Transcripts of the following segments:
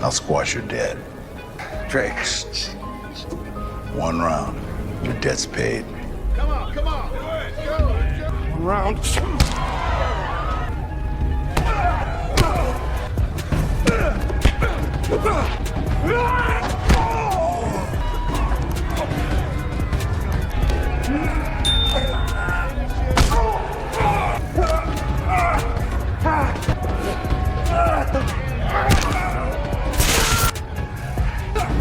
I'll squash your debt. Drake. One round. Your debt's paid. Come on. Let's go. One round.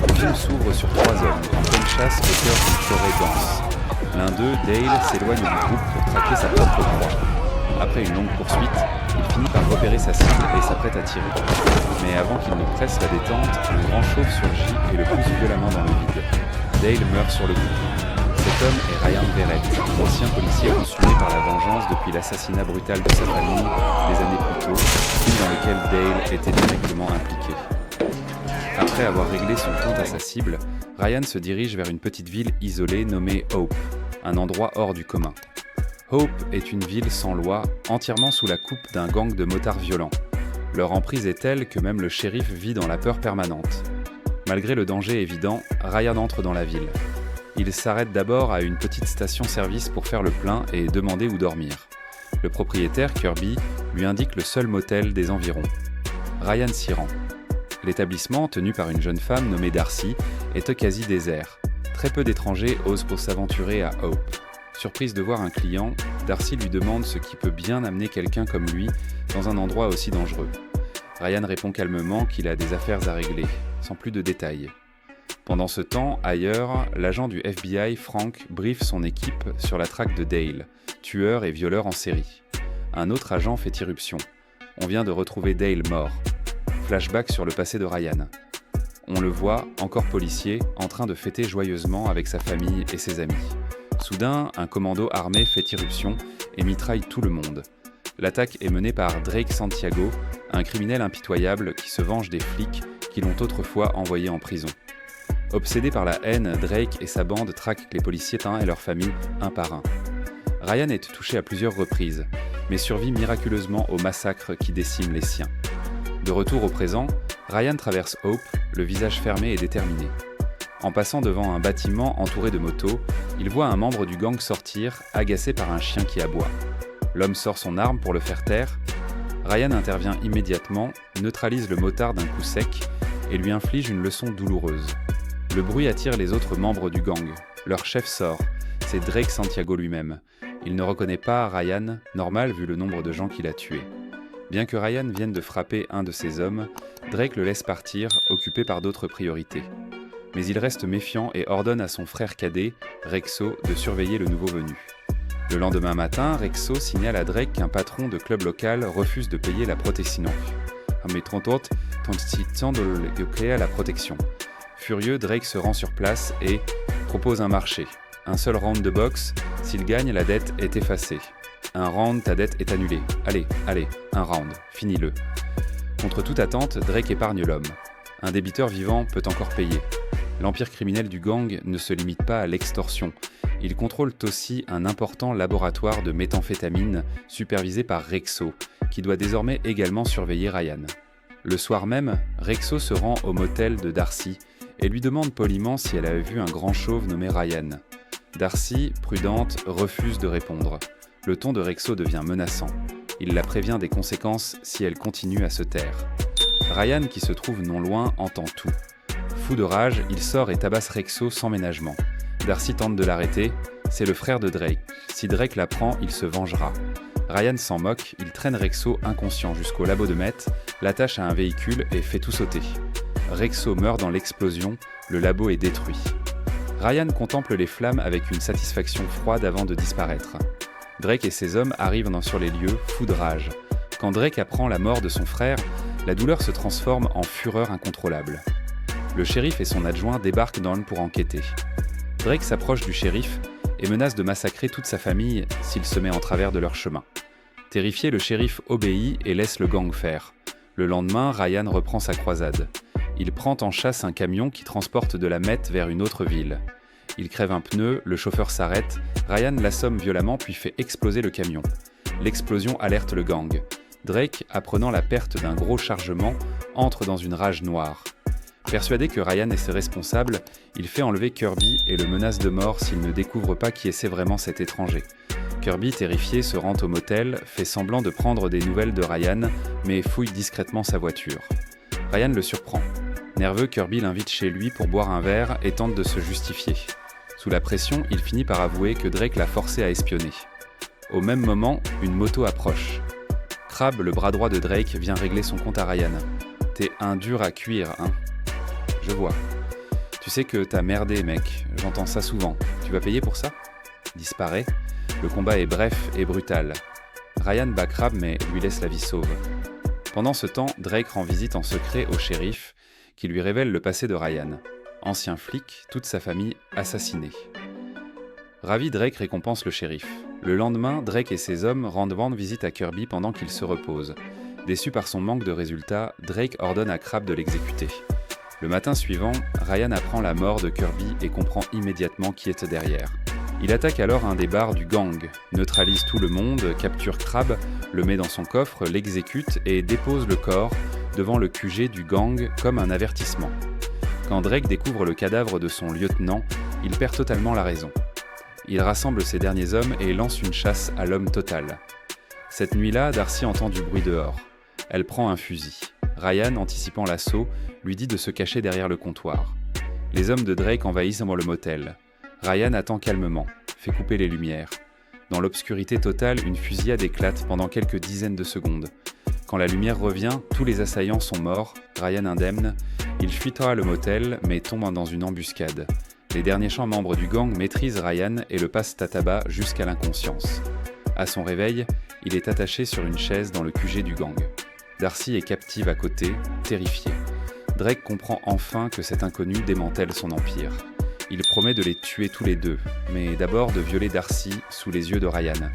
Le film s'ouvre sur 3 hommes, en pleine chasse au cœur d'une forêt dense. L'un d'eux, Dale, s'éloigne du groupe pour traquer sa propre proie. Après une longue poursuite, il finit par repérer sa cible et s'apprête à tirer. Mais avant qu'il ne presse la détente, un grand chauve surgit et le pousse violemment dans le vide. Dale meurt sur le coup. Cet homme est Ryan Verrett, ancien policier consumé par la vengeance depuis l'assassinat brutal de sa famille des années plus tôt, film dans lequel Dale était directement impliqué. Après avoir réglé son compte à sa cible, Ryan se dirige vers une petite ville isolée nommée Hope, un endroit hors du commun. Hope est une ville sans loi, entièrement sous la coupe d'un gang de motards violents. Leur emprise est telle que même le shérif vit dans la peur permanente. Malgré le danger évident, Ryan entre dans la ville. Il s'arrête d'abord à une petite station-service pour faire le plein et demander où dormir. Le propriétaire, Kirby, lui indique le seul motel des environs. Ryan s'y rend. L'établissement, tenu par une jeune femme nommée Darcy, est quasi désert. Très peu d'étrangers osent pour s'aventurer à Hope. Surprise de voir un client, Darcy lui demande ce qui peut bien amener quelqu'un comme lui dans un endroit aussi dangereux. Ryan répond calmement qu'il a des affaires à régler, sans plus de détails. Pendant ce temps, ailleurs, l'agent du FBI, Frank, briefe son équipe sur la traque de Dale, tueur et violeur en série. Un autre agent fait irruption. On vient de retrouver Dale mort. Flashback sur le passé de Ryan. On le voit, encore policier, en train de fêter joyeusement avec sa famille et ses amis. Soudain, un commando armé fait irruption et mitraille tout le monde. L'attaque est menée par Drake Santiago, un criminel impitoyable qui se venge des flics qui l'ont autrefois envoyé en prison. Obsédé par la haine, Drake et sa bande traquent les policiers et leurs familles un par un. Ryan est touché à plusieurs reprises, mais survit miraculeusement au massacre qui décime les siens. De retour au présent, Ryan traverse Hope, le visage fermé et déterminé. En passant devant un bâtiment entouré de motos, il voit un membre du gang sortir, agacé par un chien qui aboie. L'homme sort son arme pour le faire taire. Ryan intervient immédiatement, neutralise le motard d'un coup sec et lui inflige une leçon douloureuse. Le bruit attire les autres membres du gang. Leur chef sort, c'est Drake Santiago lui-même. Il ne reconnaît pas Ryan, normal vu le nombre de gens qu'il a tués. Bien que Ryan vienne de frapper un de ses hommes, Drake le laisse partir, occupé par d'autres priorités. Mais il reste méfiant et ordonne à son frère cadet, Rexo, de surveiller le nouveau venu. Le lendemain matin, Rexo signale à Drake qu'un patron de club local refuse de payer la protection. de créer la protection. Furieux, Drake se rend sur place et propose un marché. Un seul round de boxe, s'il gagne, la dette est effacée. Un round, ta dette est annulée. Allez, un round, finis-le. Contre toute attente, Drake épargne l'homme. Un débiteur vivant peut encore payer. L'empire criminel du gang ne se limite pas à l'extorsion. Il contrôle aussi un important laboratoire de méthamphétamine supervisé par Rexo, qui doit désormais également surveiller Ryan. Le soir même, Rexo se rend au motel de Darcy et lui demande poliment si elle avait vu un grand chauve nommé Ryan. Darcy, prudente, refuse de répondre. Le ton de Rexo devient menaçant. Il la prévient des conséquences si elle continue à se taire. Ryan, qui se trouve non loin, entend tout. Fou de rage, il sort et tabasse Rexo sans ménagement. Darcy tente de l'arrêter, c'est le frère de Drake. Si Drake l'apprend, il se vengera. Ryan s'en moque, il traîne Rexo inconscient jusqu'au labo de Met, l'attache à un véhicule et fait tout sauter. Rexo meurt dans l'explosion, le labo est détruit. Ryan contemple les flammes avec une satisfaction froide avant de disparaître. Drake et ses hommes arrivent sur les lieux, fous de rage. Quand Drake apprend la mort de son frère, la douleur se transforme en fureur incontrôlable. Le shérif et son adjoint débarquent dans pour enquêter. Drake s'approche du shérif et menace de massacrer toute sa famille s'il se met en travers de leur chemin. Terrifié, le shérif obéit et laisse le gang faire. Le lendemain, Ryan reprend sa croisade. Il prend en chasse un camion qui transporte de la meth vers une autre ville. Il crève un pneu, le chauffeur s'arrête, Ryan l'assomme violemment puis fait exploser le camion. L'explosion alerte le gang. Drake, apprenant la perte d'un gros chargement, entre dans une rage noire. Persuadé que Ryan est ses responsables, il fait enlever Kirby et le menace de mort s'il ne découvre pas qui essaie vraiment cet étranger. Kirby, terrifié, se rend au motel, fait semblant de prendre des nouvelles de Ryan, mais fouille discrètement sa voiture. Ryan le surprend. Nerveux, Kirby l'invite chez lui pour boire un verre et tente de se justifier. Sous la pression, il finit par avouer que Drake l'a forcé à espionner. Au même moment, une moto approche. Crabbe, le bras droit de Drake, vient régler son compte à Ryan. « T'es un dur à cuire, hein ?» « Je vois. Tu sais que t'as merdé, mec. J'entends ça souvent. Tu vas payer pour ça ?» Disparaît. Le combat est bref et brutal. Ryan bat Crabbe mais lui laisse la vie sauve. Pendant ce temps, Drake rend visite en secret au shérif, qui lui révèle le passé de Ryan. Ancien flic, toute sa famille assassinée. Ravi, Drake récompense le shérif. Le lendemain, Drake et ses hommes rendent visite à Kirby pendant qu'il se repose. Déçu par son manque de résultats, Drake ordonne à Crabbe de l'exécuter. Le matin suivant, Ryan apprend la mort de Kirby et comprend immédiatement qui est derrière. Il attaque alors un des bars du gang, neutralise tout le monde, capture Crabbe, le met dans son coffre, l'exécute et dépose le corps devant le QG du gang comme un avertissement. Quand Drake découvre le cadavre de son lieutenant, il perd totalement la raison. Il rassemble ses derniers hommes et lance une chasse à l'homme total. Cette nuit-là, Darcy entend du bruit dehors. Elle prend un fusil. Ryan, anticipant l'assaut, lui dit de se cacher derrière le comptoir. Les hommes de Drake envahissent le motel. Ryan attend calmement, fait couper les lumières. Dans l'obscurité totale, une fusillade éclate pendant quelques dizaines de secondes. Quand la lumière revient, tous les assaillants sont morts, Ryan indemne. Il fuitera le motel, mais tombe dans une embuscade. Les derniers membres du gang maîtrisent Ryan et le passent à tabac jusqu'à l'inconscience. À son réveil, il est attaché sur une chaise dans le QG du gang. Darcy est captive à côté, terrifiée. Drake comprend enfin que cet inconnu démantèle son empire. Il promet de les tuer tous les deux, mais d'abord de violer Darcy sous les yeux de Ryan.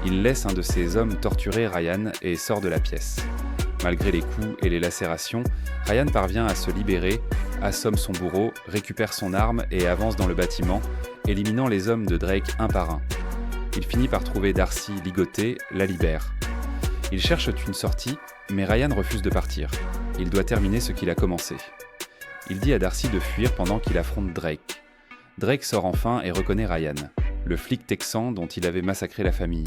Il laisse un de ses hommes torturer Ryan et sort de la pièce. Malgré les coups et les lacérations, Ryan parvient à se libérer, assomme son bourreau, récupère son arme et avance dans le bâtiment, éliminant les hommes de Drake un par un. Il finit par trouver Darcy ligotée, la libère. Il cherche une sortie, mais Ryan refuse de partir. Il doit terminer ce qu'il a commencé. Il dit à Darcy de fuir pendant qu'il affronte Drake. Drake sort enfin et reconnaît Ryan, le flic texan dont il avait massacré la famille.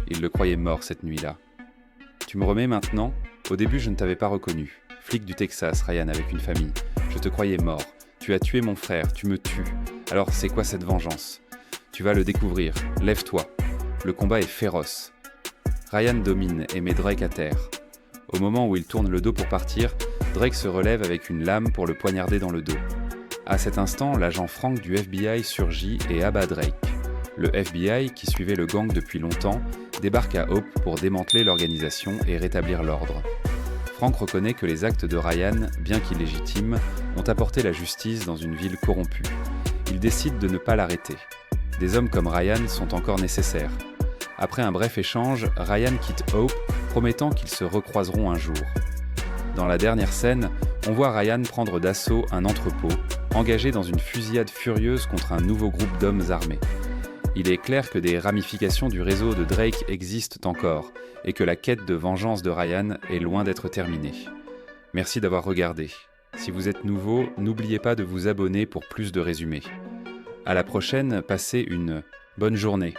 Il le croyait mort cette nuit-là. « Tu me remets maintenant ? Au début, je ne t'avais pas reconnu. Flic du Texas, Ryan, avec une famille. Je te croyais mort. Tu as tué mon frère, tu me tues. Alors c'est quoi cette vengeance ? Tu vas le découvrir. Lève-toi. Le combat est féroce. » Ryan domine et met Drake à terre. Au moment où il tourne le dos pour partir, Drake se relève avec une lame pour le poignarder dans le dos. À cet instant, l'agent Frank du FBI surgit et abat Drake. Le FBI, qui suivait le gang depuis longtemps, débarque à Hope pour démanteler l'organisation et rétablir l'ordre. Frank reconnaît que les actes de Ryan, bien qu'illégitimes, ont apporté la justice dans une ville corrompue. Il décide de ne pas l'arrêter. Des hommes comme Ryan sont encore nécessaires. Après un bref échange, Ryan quitte Hope, promettant qu'ils se recroiseront un jour. Dans la dernière scène, on voit Ryan prendre d'assaut un entrepôt, engagé dans une fusillade furieuse contre un nouveau groupe d'hommes armés. Il est clair que des ramifications du réseau de Drake existent encore, et que la quête de vengeance de Ryan est loin d'être terminée. Merci d'avoir regardé. Si vous êtes nouveau, n'oubliez pas de vous abonner pour plus de résumés. À la prochaine, passez une bonne journée.